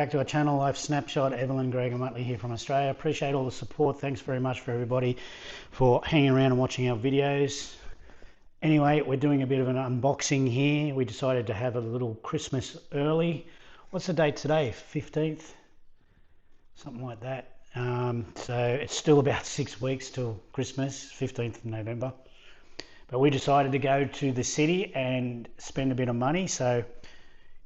back to our channel, LifeSnapShot. Evelyn, Greg and Muttley here from Australia. Appreciate all the support. Thanks very much for everybody for hanging around and watching our videos. Anyway, we're doing a bit of an unboxing here. We decided to have a little Christmas early. What's the date today? 15th? Something like that. So it's still about 6 weeks till Christmas, 15th of November. But we decided to go to the city and spend a bit of money. So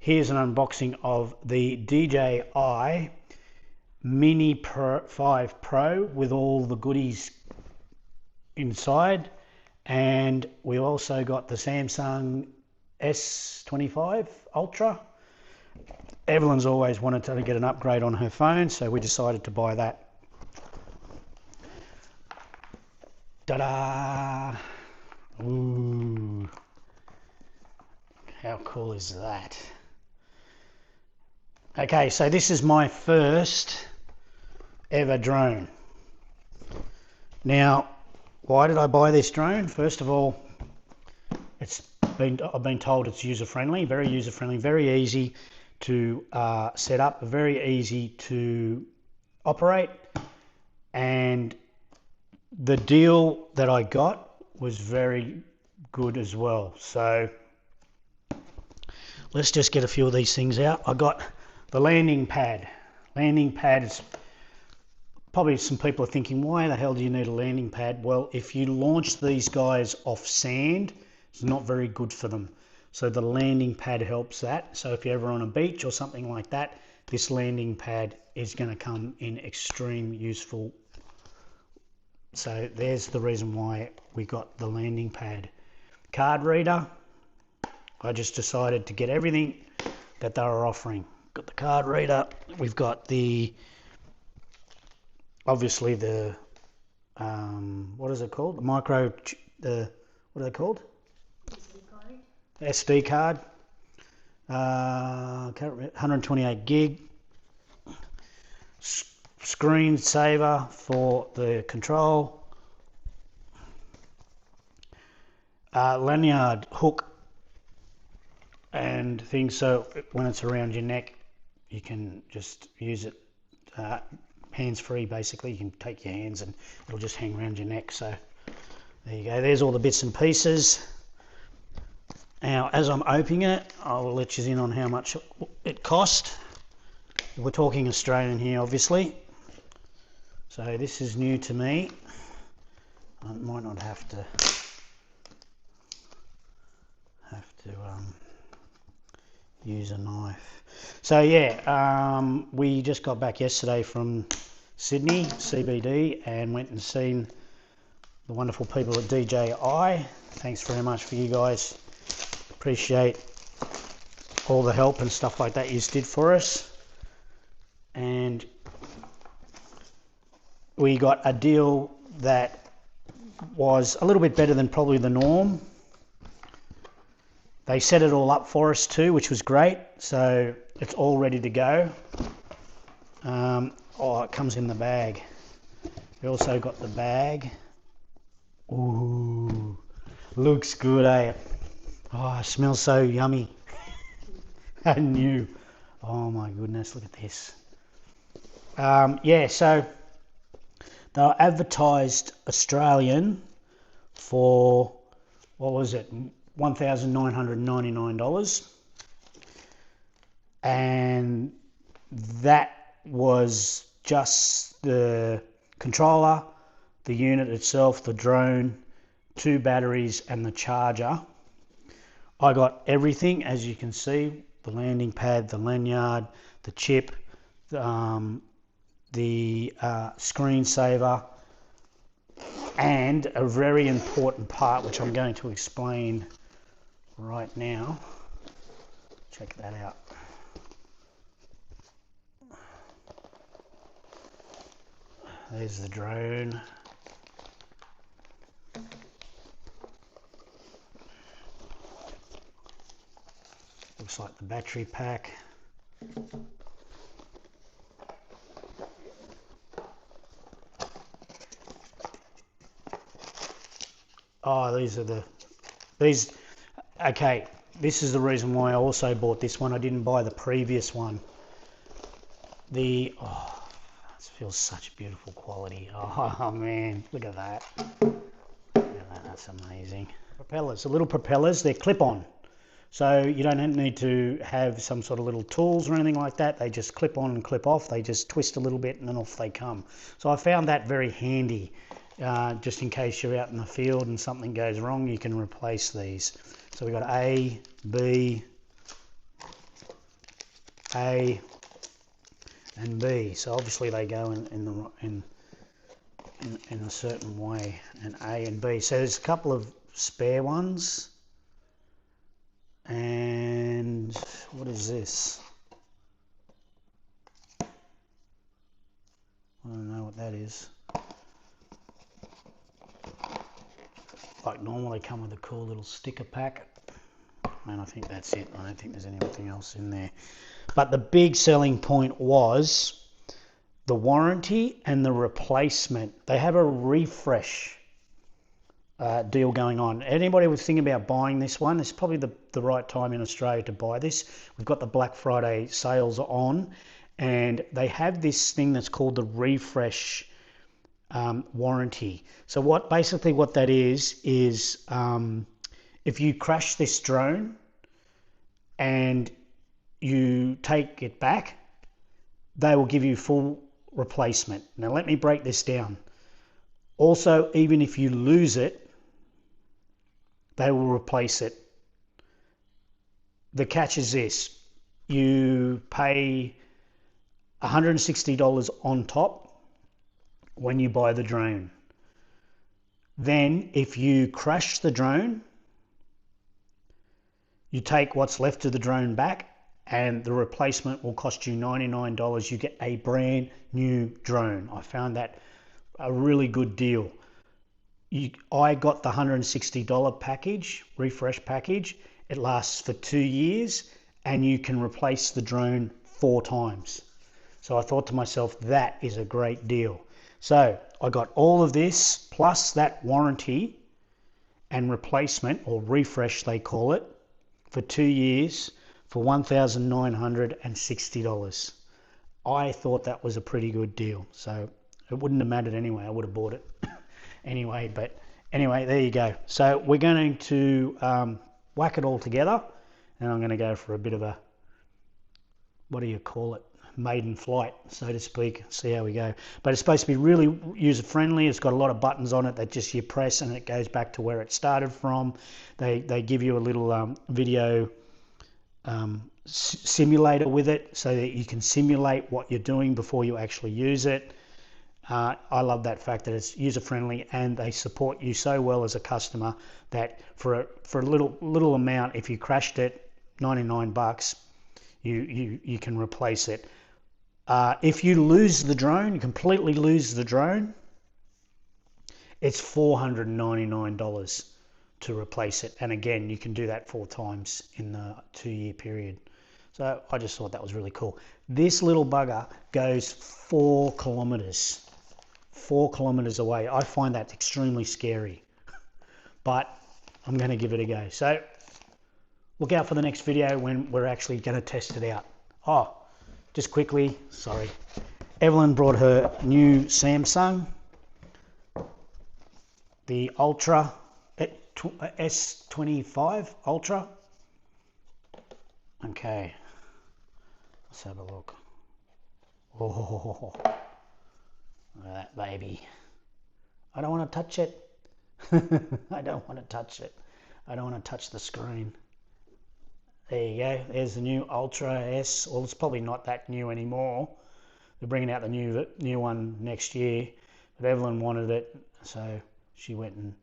here's an unboxing of the DJI MINI Pro 5 Pro with all the goodies inside. And we also got the Samsung S25 Ultra. Evelyn's always wanted to get an upgrade on her phone, so we decided to buy that. Ta-da! Ooh. How cool is that? Okay, so this is my first ever drone. Now, why did I buy this drone? First of all, I've been told it's user-friendly, very user-friendly, very easy to set up, very easy to operate, and the deal that I got was very good as well. So let's just get a few of these things out. I got the landing pad. Landing pad is probably, some people are thinking, why the hell do you need a landing pad? Well, if you launch these guys off sand, it's not very good for them. So the landing pad helps that. So if you're ever on a beach or something like that, this landing pad is going to come in extreme useful. So there's the reason why we got the landing pad. Card reader. I just decided to get everything that they were offering. Got the card reader. We've got the, obviously the, what is it called? The micro, what are they called? SD card, 128 gig, screen saver for the control, lanyard hook and things, so when it's around your neck you can just use it hands-free. Basically, you can take your hands and it'll just hang around your neck. So there you go, there's all the bits and pieces. Now, as I'm opening it, I will let you in on how much it cost. We're talking Australian here, obviously. So this is new to me. I might not have to use a knife. So yeah, we just got back yesterday from Sydney, CBD, and went and seen the wonderful people at DJI. Thanks very much for you guys. Appreciate all the help and stuff like that you did for us, and we got a deal that was a little bit better than probably the norm. They set it all up for us too, which was great, so it's all ready to go. Oh, it comes in the bag. We also got the bag. Ooh, looks good, eh? Oh, it smells so yummy and new. Oh my goodness, look at this. Yeah, so they were advertised Australian for, what was it, $1,999. And that was just the controller, the unit itself, the drone, 2 batteries and the charger. I got everything, as you can see, the landing pad, the lanyard, the chip, the screensaver, and a very important part, which I'm going to explain right now. Check that out. There's the drone. Looks like the battery pack. Oh, okay, this is the reason why I also bought this one. I didn't buy the previous one. oh, this feels such beautiful quality. Oh man, look at that. That's amazing. Propellers, the little propellers, they're clip-on. So you don't need to have some sort of little tools or anything like that. They just clip on and clip off. They just twist a little bit and then off they come. So I found that very handy. Just in case you're out in the field and something goes wrong, you can replace these. So we've got A, B, A, and B. So obviously they go in a certain way, and A and B. So there's a couple of spare ones. And what is this? I don't know what that is. Like normal, they come with a cool little sticker pack. And I think that's it. I don't think there's anything else in there. But the big selling point was the warranty and the replacement. They have a refresh deal going on. Anybody was thinking about buying this one, it's probably the right time in Australia to buy this. We've got the Black Friday sales on, and they have this thing that's called the refresh warranty. So what that is if you crash this drone and you take it back, they will give you full replacement. Now let me break this down. Also, even if you lose it, they will replace it. The catch is this: you pay $160 on top when you buy the drone. Then if you crash the drone, you take what's left of the drone back and the replacement will cost you $99. You get a brand new drone. I found that a really good deal. I got the $160 package, refresh package. It lasts for 2 years and you can replace the drone 4 times. So I thought to myself, that is a great deal. So I got all of this plus that warranty and replacement, or refresh they call it, for 2 years for $1,960. I thought that was a pretty good deal. So it wouldn't have mattered anyway. I would have bought it anyway. But anyway, there you go. So we're going to whack it all together, and I'm going to go for a bit of a, what do you call it, maiden flight, so to speak. See how we go. But it's supposed to be really user friendly. It's got a lot of buttons on it that just you press and it goes back to where it started from. They give you a little video simulator with it, so that you can simulate what you're doing before you actually use it. I love that fact that it's user friendly, and they support you so well as a customer that for a little amount, if you crashed it, $99, you can replace it. If you lose the drone, you completely lose the drone, it's $499 to replace it. And again, you can do that 4 times in the 2-year period. So I just thought that was really cool. This little bugger goes 4 kilometers. 4 kilometers away. I find that extremely scary, but I'm going to give it a go. So look out for the next video when we're actually going to test it out. Oh, just quickly, sorry. Evelyn brought her new Samsung, the Ultra S25 Ultra. Okay, let's have a look. Oh, look at that baby. I don't want to touch it. I don't want to touch it. I don't want to touch the screen. There you go. There's the new Ultra S. Well, it's probably not that new anymore. They're bringing out the new one next year. But Evelyn wanted it, so she went and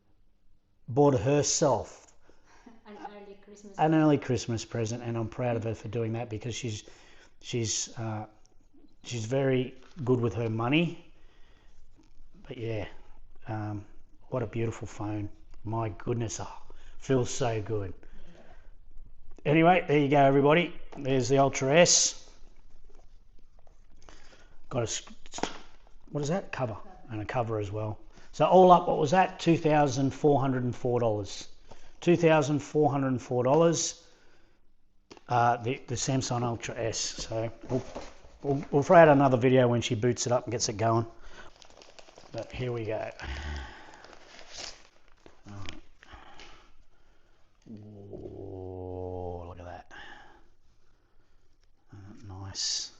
bought herself an early Christmas present, and I'm proud of her for doing that, because she's very good with her money. But yeah, what a beautiful phone. My goodness, oh, feels so good. Anyway, there you go, everybody. There's the Ultra S. Got a, what is that? Cover. And a cover as well. So all up, what was that? $2,404. $2,404. The Samsung Ultra S. So We'll throw out another video when she boots it up and gets it going. But here we go. Oh, look at that. Nice.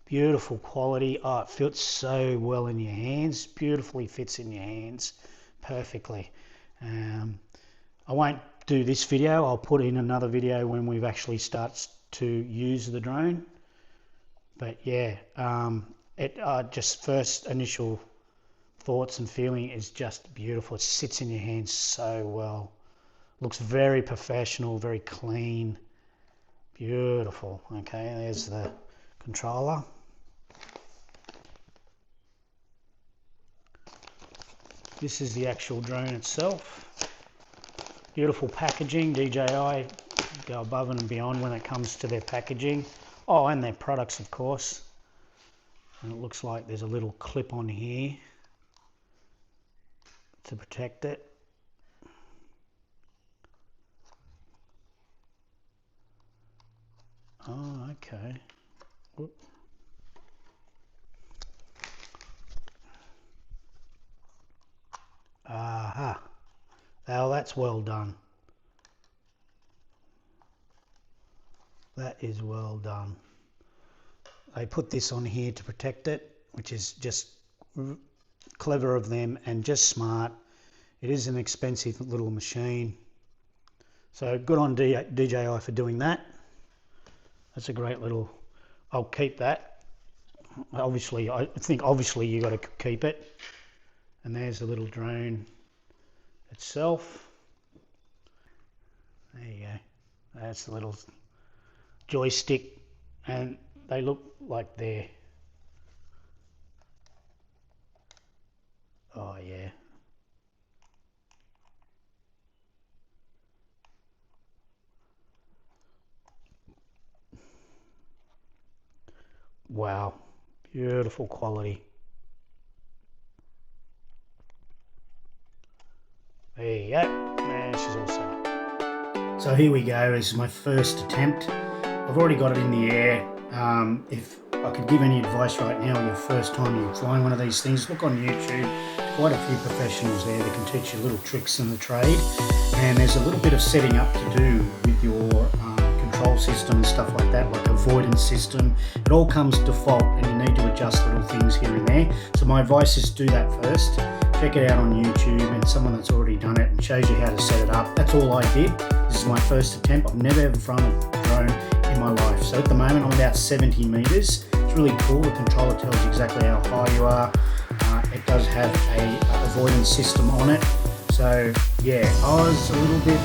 Beautiful quality. Oh, it fits so well in your hands. Beautifully fits in your hands perfectly. I won't do this video. I'll put in another video when we've actually started to use the drone. But yeah, just first initial thoughts and feeling is just beautiful. It sits in your hands so well. Looks very professional, very clean. Beautiful. Okay, there's the controller. This is the actual drone itself. Beautiful packaging. DJI go above and beyond when it comes to their packaging. Oh, and their products, of course. And it looks like there's a little clip on here to protect it. Oh, okay. Whoop. Aha. Now that's well done. That is well done. They put this on here to protect it, which is just clever of them and just smart. It is an expensive little machine. So good on DJI for doing that. That's a great little, I'll keep that. Obviously, I think obviously you got to keep it. And there's the little drone itself. There you go. That's the little joystick, and they look like they're, oh yeah. Wow, beautiful quality. There you go, and she's all set up. So here we go, this is my first attempt. I've already got it in the air. If I could give any advice right now on your first time you're flying one of these things, look on YouTube. Quite a few professionals there that can teach you little tricks in the trade. And there's a little bit of setting up to do with your control system and stuff like that, like avoidance system. It all comes default and you need to adjust little things here and there. So my advice is do that first. Check it out on YouTube and someone that's already done it and shows you how to set it up. That's all I did. This is my first attempt. I've never ever flown a drone in my life. So at the moment I'm about 70 meters. It's really cool. The controller tells you exactly how high you are. It does have a avoidance system on it. So yeah, I was a little bit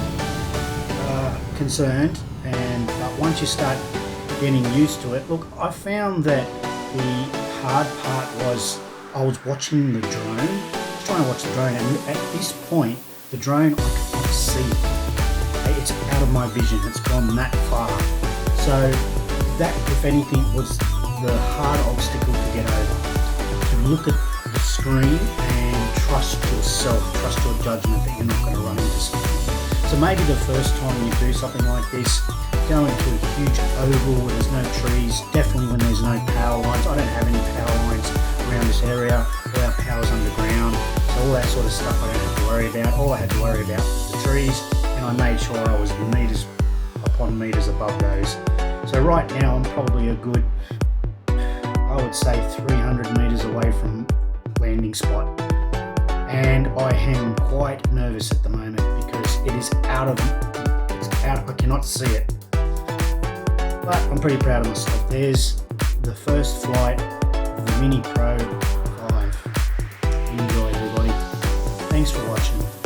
concerned, but once you start getting used to it, look, I found that the hard part was I was watching the drone. I was trying to watch the drone, and at this point, the drone I could not see. It's out of my vision. It's gone that far. So that, if anything, was the hard obstacle to get over. To look at the screen and trust yourself, trust your judgment that you're not going to run into something. So maybe the first time you do something like this, go into a huge oval where there's no trees, definitely when there's no power lines. I don't have any power lines around this area. All our power's underground, so all that sort of stuff I don't have to worry about. All I had to worry about was the trees, and I made sure I was meters upon meters above those. So right now I'm probably a good, I would say 300 meters away from landing spot. And I am quite nervous at the moment because it is out, I cannot see it. But I'm pretty proud of myself. There's the first flight of the Mini Pro 5. Enjoy everybody. Thanks for watching.